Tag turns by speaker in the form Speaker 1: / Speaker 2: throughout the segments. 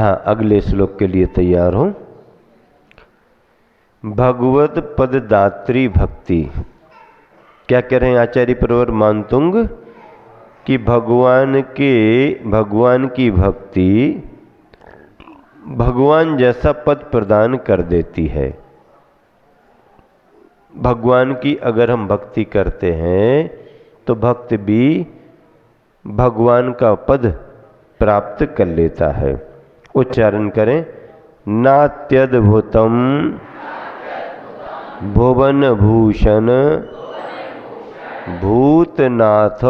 Speaker 1: हाँ, अगले श्लोक के लिए तैयार हो। भगवत पददात्री भक्ति। क्या कह रहे हैं आचार्य प्रवर मानतुंग कि भगवान की भक्ति भगवान जैसा पद प्रदान कर देती है। भगवान की अगर हम भक्ति करते हैं तो भक्त भी भगवान का पद प्राप्त कर लेता है। उच्चारण करें। नात्यद्भुतम भुवन भूषण भूतनाथ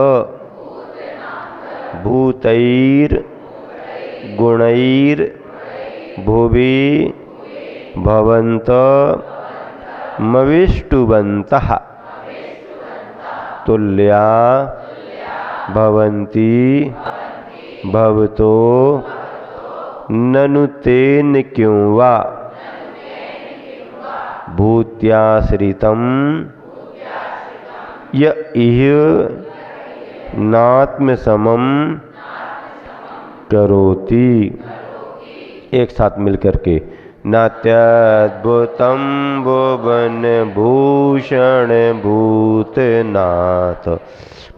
Speaker 1: भूतैर गुणैर भुवि भवन्त मविष्टुवन्तः तुल्या भवन्ति भवतो ननु तेन क्यों वा भूत्याश्रितं य इह नात्मसमं करोति। एक साथ मिलकर के। नात्यद्भुतं भुवन भूषण भूतनाथ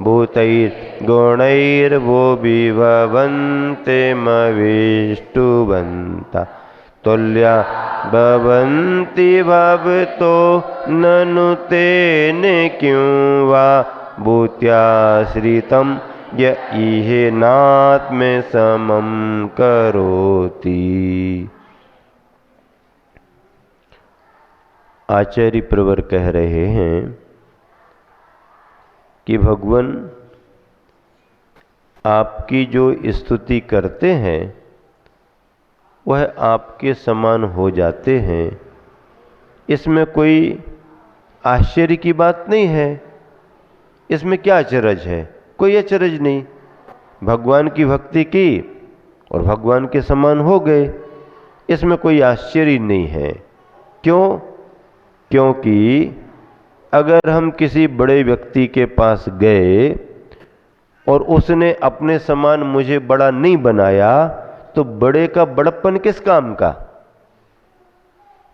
Speaker 1: भूतैर्गुणैर्भुवि भवन्त्यमविष्टुवन्तः तुल्या भवन्ति भवतो ननु तेन क्यों वा भूत्याश्रितं य इह नात्मसमं करोति। आचार्य प्रवर कह रहे हैं कि भगवान आपकी जो स्तुति करते हैं वह आपके समान हो जाते हैं। इसमें कोई आश्चर्य की बात नहीं है। इसमें क्या अचरज है? कोई अचरज नहीं। भगवान की भक्ति की और भगवान के समान हो गए, इसमें कोई आश्चर्य नहीं है। क्यों? क्योंकि अगर हम किसी बड़े व्यक्ति के पास गए और उसने अपने समान मुझे बड़ा नहीं बनाया तो बड़े का बड़प्पन किस काम का?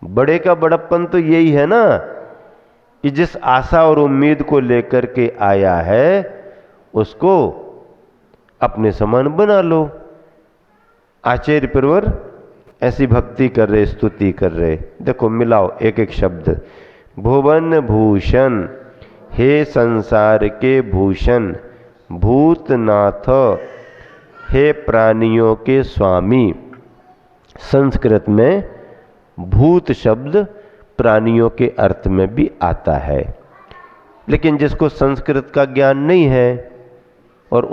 Speaker 1: बड़े का बड़प्पन तो यही है ना कि जिस आशा और उम्मीद को लेकर के आया है उसको अपने समान बना लो। आचार्य प्रवर ऐसी भक्ति कर रहे, स्तुति कर रहे। देखो मिलाओ एक एक शब्द। भुवन भूषण, हे संसार के भूषण। भूतनाथ, हे प्राणियों के स्वामी। संस्कृत में भूत शब्द प्राणियों के अर्थ में भी आता है, लेकिन जिसको संस्कृत का ज्ञान नहीं है और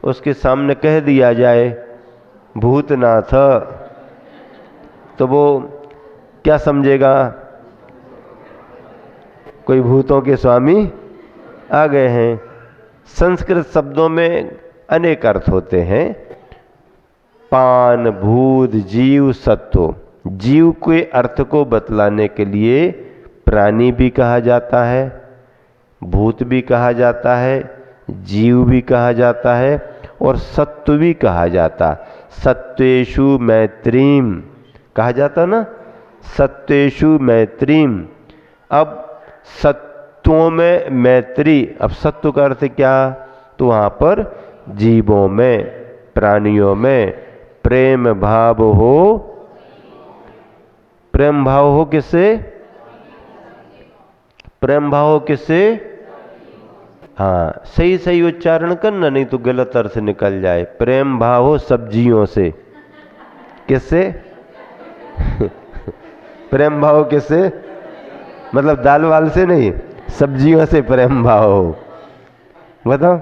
Speaker 1: उसके सामने कह दिया जाए भूतनाथ तो वो क्या समझेगा? कोई भूतों के स्वामी आ गए हैं। संस्कृत शब्दों में अनेक अर्थ होते हैं। पान, भूत, जीव, सत्व। जीव के अर्थ को बतलाने के लिए प्राणी भी कहा जाता है, भूत भी कहा जाता है, जीव भी कहा जाता है और सत्व भी कहा जाता। सत्वेषु मैत्रीम कहा जाता ना, सत्वेषु मैत्रीम। अब सत्वों में मैत्री। अब सत्व का अर्थ क्या? तो वहाँ पर जीवों में, प्राणियों में प्रेम भाव हो। प्रेम भाव हो किससे? प्रेम भाव हो किससे? हाँ, सही सही उच्चारण करना, नहीं तो गलत अर्थ निकल जाए। प्रेम भाव हो सब्जियों से। किससे? प्रेम भाव किससे? मतलब दाल वाल से नहीं, सब्जियों से प्रेम भाव हो। बताओ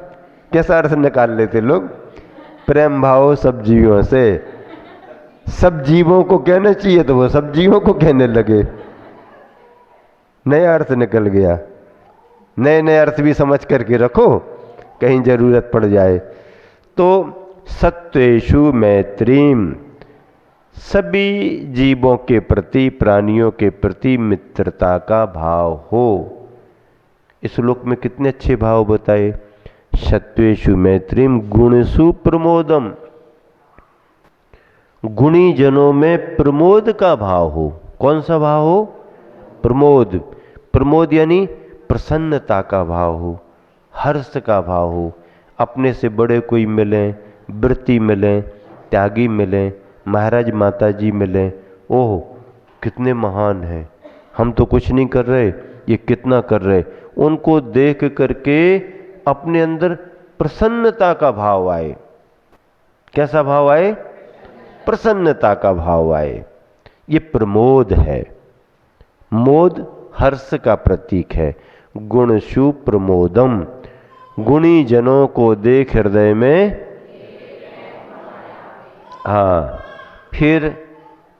Speaker 1: कैसा अर्थ निकाल लेते लोग? प्रेम भाव सब्जियों से। सब जीवों को कहना चाहिए तो वो सब्जियों को कहने लगे। नया अर्थ निकल गया। नए नए अर्थ भी समझ करके रखो, कहीं जरूरत पड़ जाए। तो सत्वेषु मैत्रीम, सभी जीवों के प्रति, प्राणियों के प्रति मित्रता का भाव हो। इस श्लोक में कितने अच्छे भाव बताए। सत्वेषु मैत्रीम गुणसु प्रमोदम। गुणी जनों में प्रमोद का भाव हो। कौन सा भाव हो? प्रमोद। प्रमोद यानी प्रसन्नता का भाव हो, हर्ष का भाव हो। अपने से बड़े कोई मिलें, वृत्ति मिलें, त्यागी मिलें, महाराज माता जी मिलें, ओह कितने महान हैं, हम तो कुछ नहीं कर रहे, ये कितना कर रहे। उनको देख करके अपने अंदर प्रसन्नता का भाव आए। कैसा भाव आए? प्रसन्नता का भाव आए। ये प्रमोद है। मोद हर्ष का प्रतीक है। गुणशु प्रमोदम, गुणी जनों को देख हृदय में। हाँ, फिर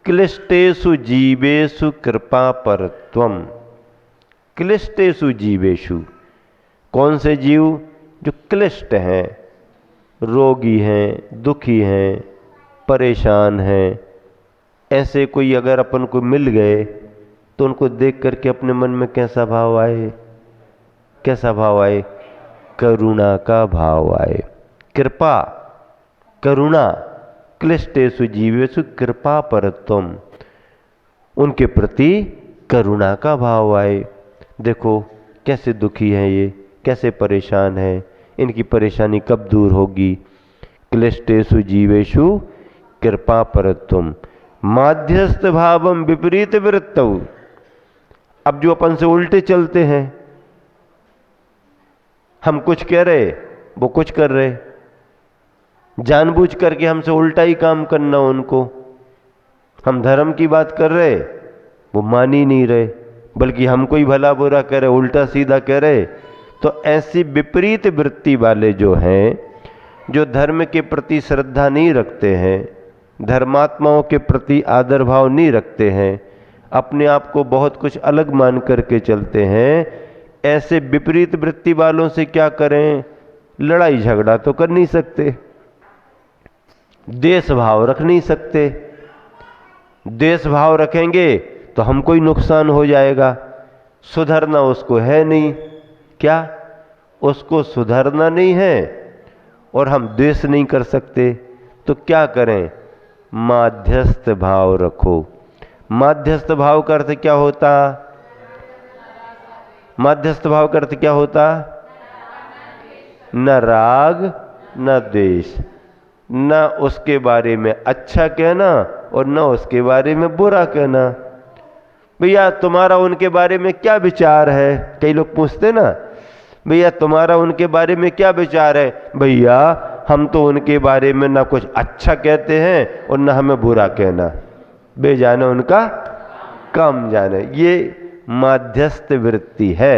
Speaker 1: क्लिष्टेषु जीवेषु कृपा परत्वम। क्लिष्टेषु जीवेषु, कौन से जीव? जो क्लिष्ट हैं, रोगी हैं, दुखी हैं, परेशान हैं, ऐसे कोई अगर अपन को मिल गए तो उनको देख करके अपने मन में कैसा भाव आए? कैसा भाव आए? करुणा का भाव आए। कृपा, करुणा। क्लिष्टेषु जीवेषु कृपा परत्वम, उनके प्रति करुणा का भाव आए। देखो कैसे दुखी हैं ये, कैसे परेशान हैं, इनकी परेशानी कब दूर होगी। क्लिष्टेषु जीवेषु कृपा परत्वम माध्यस्थ भावम विपरीत वृत्तौ। अब जो अपन से उल्टे चलते हैं, हम कुछ कह रहे वो कुछ कर रहे, जानबूझ करके हमसे उल्टा ही काम करना उनको। हम धर्म की बात कर रहे, वो मान ही नहीं रहे, बल्कि हमको ही भला बुरा कह रहे, उल्टा सीधा कह रहे। तो ऐसी विपरीत वृत्ति वाले जो हैं, जो धर्म के प्रति श्रद्धा नहीं रखते हैं, धर्मात्माओं के प्रति आदर भाव नहीं रखते हैं, अपने आप को बहुत कुछ अलग मान करके चलते हैं, ऐसे विपरीत वृत्ति वालों से क्या करें? लड़ाई झगड़ा तो कर नहीं सकते, देश भाव रख नहीं सकते। देश भाव रखेंगे तो हमको ही नुकसान हो जाएगा। सुधरना उसको है नहीं, क्या उसको सुधरना नहीं है, और हम द्वेष नहीं कर सकते, तो क्या करें? माध्यस्थ भाव रखो। माध्यस्थ भाव का अर्थ क्या होता? माध्यस्थ भाव का अर्थ क्या होता? न राग न द्वेष, न उसके बारे में अच्छा कहना और न उसके बारे में बुरा कहना। भैया तुम्हारा उनके बारे में क्या विचार है? कई लोग पूछते ना, भैया तुम्हारा उनके बारे में क्या विचार है? भैया हम तो उनके बारे में ना कुछ अच्छा कहते हैं और ना हमें बुरा कहना, बेजाने उनका काम जाने। ये माध्यस्थ वृत्ति है,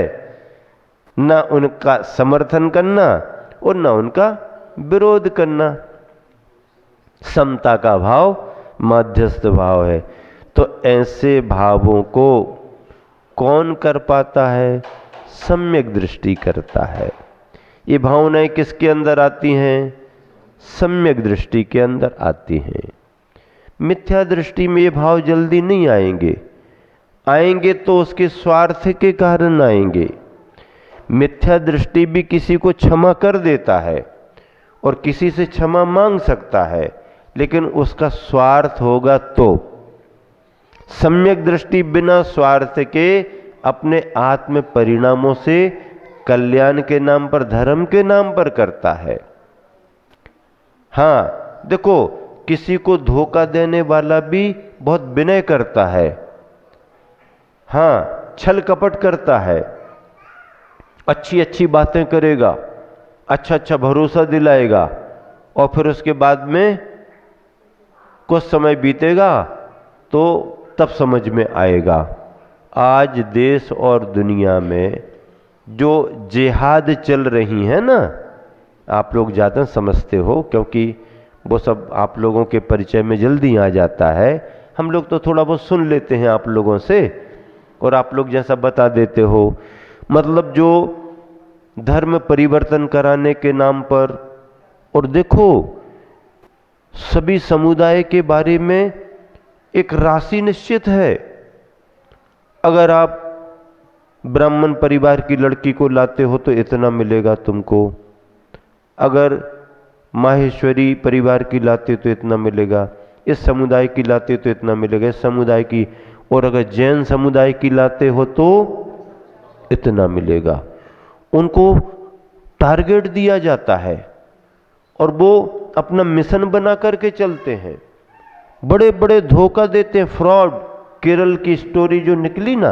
Speaker 1: ना उनका समर्थन करना और ना उनका विरोध करना। समता का भाव माध्यस्थ भाव है। तो ऐसे भावों को कौन कर पाता है? सम्यक दृष्टि करता है। ये भावनाएं किसके अंदर आती हैं? सम्यक दृष्टि के अंदर आती हैं। मिथ्या दृष्टि में ये भाव जल्दी नहीं आएंगे, आएंगे तो उसके स्वार्थ के कारण आएंगे। मिथ्या दृष्टि भी किसी को क्षमा कर देता है और किसी से क्षमा मांग सकता है, लेकिन उसका स्वार्थ होगा तो। सम्यक दृष्टि बिना स्वार्थ के अपने आत्म परिणामों से कल्याण के नाम पर, धर्म के नाम पर करता है। हाँ देखो, किसी को धोखा देने वाला भी बहुत विनय करता है, हाँ छल कपट करता है, अच्छी अच्छी बातें करेगा, अच्छा अच्छा भरोसा दिलाएगा, और फिर उसके बाद में कुछ समय बीतेगा तो तब समझ में आएगा। आज देश और दुनिया में जो जिहाद चल रही है ना, आप लोग ज़्यादा समझते हो क्योंकि वो सब आप लोगों के परिचय में जल्दी आ जाता है। हम लोग तो थोड़ा बहुत सुन लेते हैं आप लोगों से और आप लोग जैसा बता देते हो। मतलब जो धर्म परिवर्तन कराने के नाम पर, और देखो सभी समुदाय के बारे में एक राशि निश्चित है। अगर आप ब्राह्मण परिवार की लड़की को लाते हो तो इतना मिलेगा तुमको, अगर माहेश्वरी परिवार की लाते तो इतना मिलेगा, इस समुदाय की लाते तो इतना मिलेगा, इस समुदाय की, और अगर जैन समुदाय की लाते हो तो इतना मिलेगा। उनको टारगेट दिया जाता है और वो अपना मिशन बना करके चलते हैं, बड़े बड़े धोखा देते हैं, फ्रॉड। केरल की स्टोरी जो निकली ना,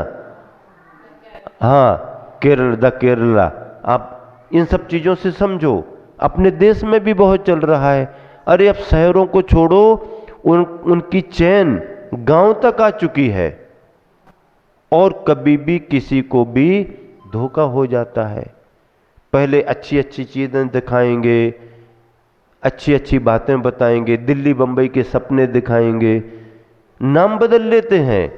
Speaker 1: हाँ केरल, द केरला, आप इन सब चीजों से समझो। अपने देश में भी बहुत चल रहा है। अरे अब शहरों को छोड़ो, उनकी चेन गांव तक आ चुकी है और कभी भी किसी को भी धोखा हो जाता है। पहले अच्छी अच्छी चीजें दिखाएंगे, अच्छी अच्छी बातें बताएंगे, दिल्ली बंबई के सपने दिखाएंगे, नाम बदल लेते हैं,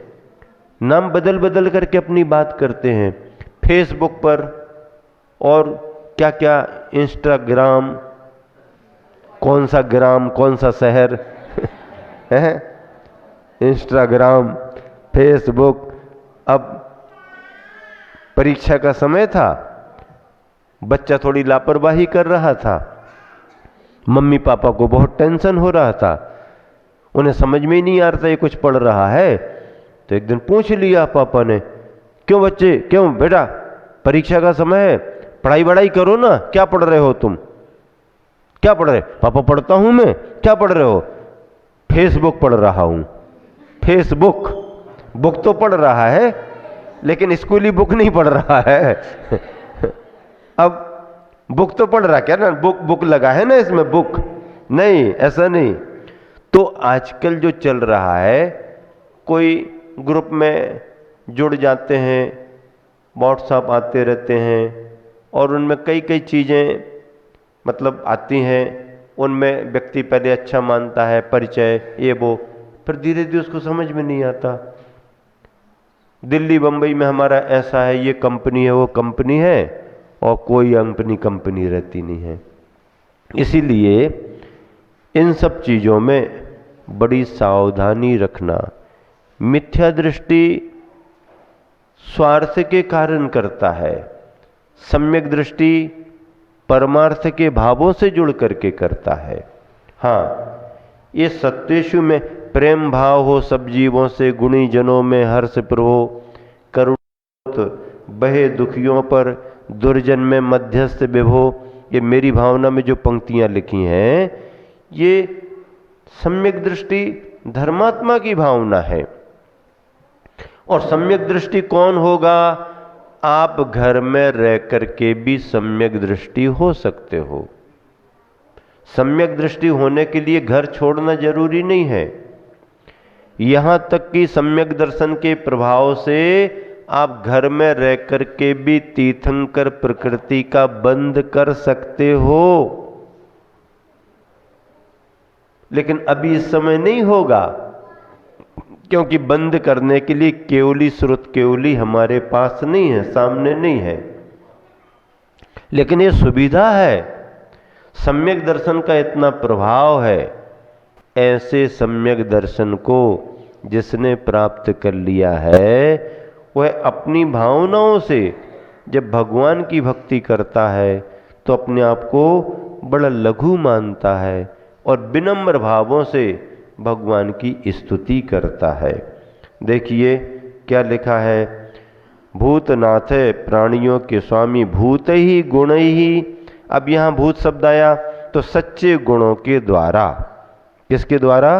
Speaker 1: नाम बदल बदल करके अपनी बात करते हैं फेसबुक पर और क्या क्या, इंस्टाग्राम, कौन सा ग्राम कौन सा शहर है, इंस्टाग्राम, फेसबुक। अब परीक्षा का समय था, बच्चा थोड़ी लापरवाही कर रहा था, मम्मी पापा को बहुत टेंशन हो रहा था, उन्हें समझ में ही नहीं आ रहा था ये कुछ पढ़ रहा है। तो एक दिन पूछ लिया पापा ने, क्यों बच्चे, क्यों बेटा, परीक्षा का समय है, पढ़ाई वढ़ाई करो ना, क्या पढ़ रहे हो तुम, क्या पढ़ रहे? पापा पढ़ता हूं मैं। क्या पढ़ रहे हो? फेसबुक पढ़ रहा हूं। फेसबुक, बुक तो पढ़ रहा है लेकिन स्कूली बुक नहीं पढ़ रहा है। अब बुक तो पढ़ रहा, क्या ना बुक, बुक लगा है ना इसमें, बुक नहीं, ऐसा नहीं। तो आजकल जो चल रहा है, कोई ग्रुप में जुड़ जाते हैं, व्हाट्सएप आते रहते हैं और उनमें कई कई चीज़ें मतलब आती हैं, उनमें व्यक्ति पहले अच्छा मानता है, परिचय ये वो, फिर धीरे धीरे उसको समझ में नहीं आता। दिल्ली बंबई में हमारा ऐसा है, ये कंपनी है, वो कंपनी है, और कोई अपनी कंपनी रहती नहीं है। इसीलिए इन सब चीज़ों में बड़ी सावधानी रखना। मिथ्या दृष्टि स्वार्थ के कारण करता है, सम्यक दृष्टि परमार्थ के भावों से जुड़ करके करता है। हाँ, ये सत्येषु में प्रेम भाव हो सब जीवों से, गुणी जनों में हर्ष प्रभो, करुण बहे दुखियों पर, दुर्जन में मध्यस्थ विभो। ये मेरी भावना में जो पंक्तियां लिखी हैं, ये सम्यक दृष्टि धर्मात्मा की भावना है। और सम्यक दृष्टि कौन होगा? आप घर में रह करके भी सम्यक दृष्टि हो सकते हो। सम्यक दृष्टि होने के लिए घर छोड़ना जरूरी नहीं है। यहां तक कि सम्यक दर्शन के प्रभाव से आप घर में रह करके भी तीर्थंकर प्रकृति का बंद कर सकते हो। लेकिन अभी इस समय नहीं होगा, क्योंकि बंद करने के लिए केवली श्रुत केवली हमारे पास नहीं है, सामने नहीं है। लेकिन ये सुविधा है, सम्यक दर्शन का इतना प्रभाव है। ऐसे सम्यक दर्शन को जिसने प्राप्त कर लिया है, वह अपनी भावनाओं से जब भगवान की भक्ति करता है तो अपने आप को बड़ा लघु मानता है और विनम्र भावों से भगवान की स्तुति करता है। देखिए क्या लिखा है, भूतनाथ प्राणियों के स्वामी, भूत ही गुण ही। अब यहाँ भूत शब्द आया तो सच्चे गुणों के द्वारा, किसके द्वारा?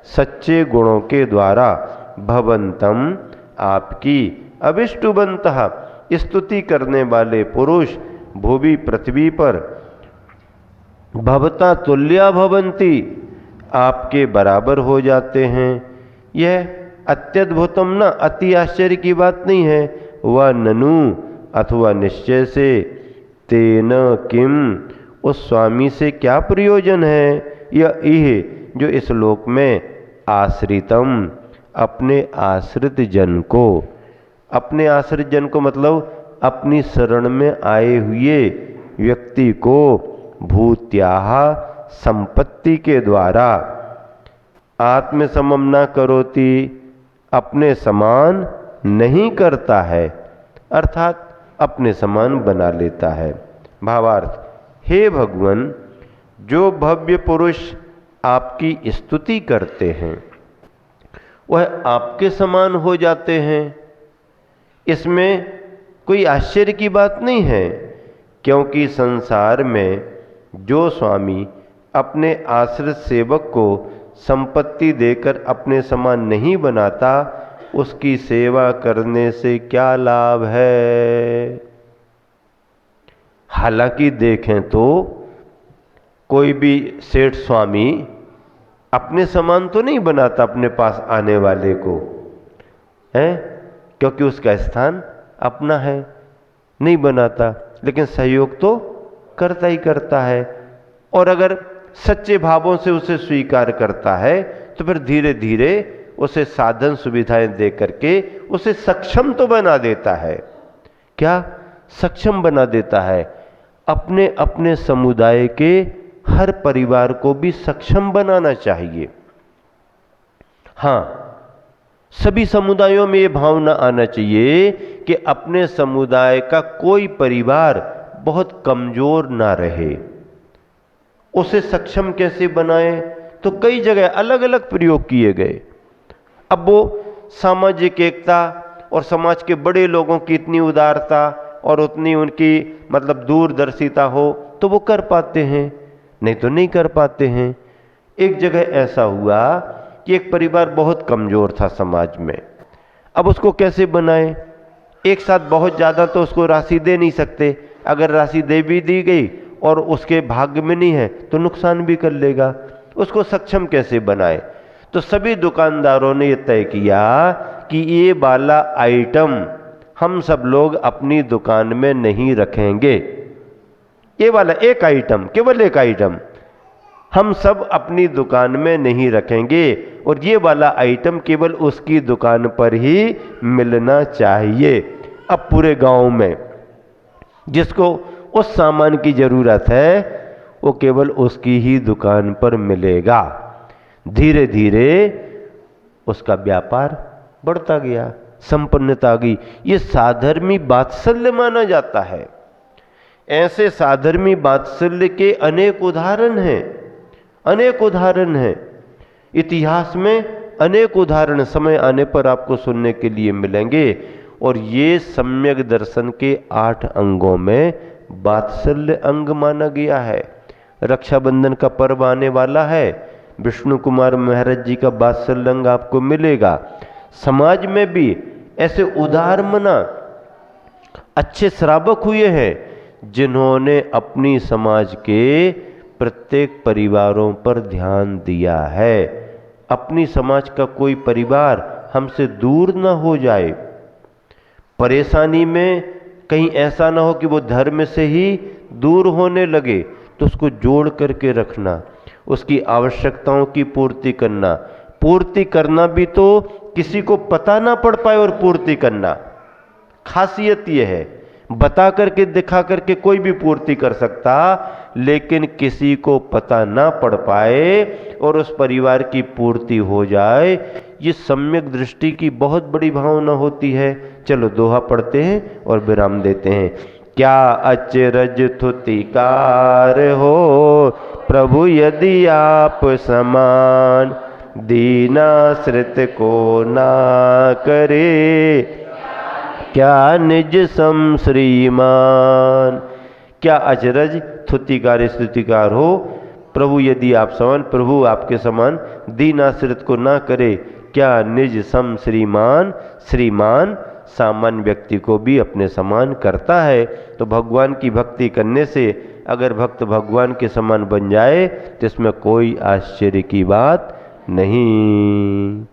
Speaker 1: सच्चे गुणों के द्वारा, भवंतम आपकी, अभिष्टुबंतः स्तुति करने वाले पुरुष, भूवि पृथ्वी पर, भवता तुल्या भवंती आपके बराबर हो जाते हैं। यह अत्यद्भुतम ना, अति आश्चर्य की बात नहीं है। वह ननु अथवा निश्चय से, तेन किम, उस स्वामी से क्या प्रयोजन है? यह इह जो इस लोक में आश्रितम, अपने आश्रित जन को, अपने आश्रित जन को मतलब अपनी शरण में आए हुए व्यक्ति को, भूत्याह संपत्ति के द्वारा, आत्मसमम न करोति, अपने समान नहीं करता है, अर्थात अपने समान बना लेता है। भावार्थ, हे भगवान, जो भव्य पुरुष आपकी स्तुति करते हैं वह आपके समान हो जाते हैं। इसमें कोई आश्चर्य की बात नहीं है, क्योंकि संसार में जो स्वामी अपने आश्रित सेवक को संपत्ति देकर अपने समान नहीं बनाता, उसकी सेवा करने से क्या लाभ है। हालांकि देखें तो कोई भी सेठ स्वामी अपने समान तो नहीं बनाता अपने पास आने वाले को, है, क्योंकि उसका स्थान अपना है, नहीं बनाता, लेकिन सहयोग तो करता ही करता है। और अगर सच्चे भावों से उसे स्वीकार करता है तो फिर धीरे धीरे उसे साधन सुविधाएं दे करके उसे सक्षम तो बना देता है। क्या सक्षम बना देता है? अपने अपने समुदाय के हर परिवार को भी सक्षम बनाना चाहिए। हां, सभी समुदायों में यह भावना आना चाहिए कि अपने समुदाय का कोई परिवार बहुत कमजोर ना रहे। उसे सक्षम कैसे बनाए? तो कई जगह अलग अलग प्रयोग किए गए। अब वो सामाजिक एकता और समाज के बड़े लोगों की इतनी उदारता और उतनी उनकी मतलब दूरदर्शिता हो तो वो कर पाते हैं, नहीं तो नहीं कर पाते हैं। एक जगह ऐसा हुआ कि एक परिवार बहुत कमजोर था समाज में। अब उसको कैसे बनाए? एक साथ बहुत ज़्यादा तो उसको राशि दे नहीं सकते। अगर राशि दे भी दी गई और उसके भाग्य में नहीं है तो नुकसान भी कर लेगा। उसको सक्षम कैसे बनाए? तो सभी दुकानदारों ने यह तय किया कि ये वाला आइटम हम सब लोग अपनी दुकान में नहीं रखेंगे। ये वाला एक आइटम, केवल एक आइटम हम सब अपनी दुकान में नहीं रखेंगे और ये वाला आइटम केवल उसकी दुकान पर ही मिलना चाहिए। अब पूरे गांव में जिसको उस सामान की जरूरत है वो केवल उसकी ही दुकान पर मिलेगा। धीरे धीरे उसका व्यापार बढ़ता गया, संपन्नता आ गई। ये साधर्मी वात्सल्य माना जाता है। ऐसे साधर्मी वात्सल्य के अनेक उदाहरण हैं, अनेक उदाहरण हैं। इतिहास में अनेक उदाहरण समय आने पर आपको सुनने के लिए मिलेंगे। और ये सम्यक दर्शन के 8 अंगों में वात्सल्य अंग माना गया है। रक्षाबंधन का पर्व आने वाला है, विष्णु कुमार महाराज जी का वात्सल्य अंग आपको मिलेगा। समाज में भी ऐसे उदार मना अच्छे श्रावक हुए हैं जिन्होंने अपनी समाज के प्रत्येक परिवारों पर ध्यान दिया है। अपनी समाज का कोई परिवार हमसे दूर ना हो जाए, परेशानी में कहीं ऐसा ना हो कि वो धर्म से ही दूर होने लगे, तो उसको जोड़ करके रखना, उसकी आवश्यकताओं की पूर्ति करना। पूर्ति करना भी तो किसी को पता ना पड़ पाए और पूर्ति करना। खासियत यह है, बता करके दिखा करके कोई भी पूर्ति कर सकता, लेकिन किसी को पता ना पड़ पाए और उस परिवार की पूर्ति हो जाए, ये सम्यक दृष्टि की बहुत बड़ी भावना होती है। चलो दोहा पढ़ते हैं और विराम देते हैं। क्या अचरज थुतिकार हो प्रभु यदि आप समान, दीनाश्रित को ना करे क्या निज सम श्रीमान। क्या अचरज थुतिकार स्तुतिकार हो प्रभु यदि आप समान, प्रभु आपके समान दीनाश्रित को ना करे क्या निज सम श्रीमान। श्रीमान सामान्य व्यक्ति को भी अपने समान करता है। तो भगवान की भक्ति करने से अगर भक्त भगवान के समान बन जाए तो इसमें कोई आश्चर्य की बात नहीं।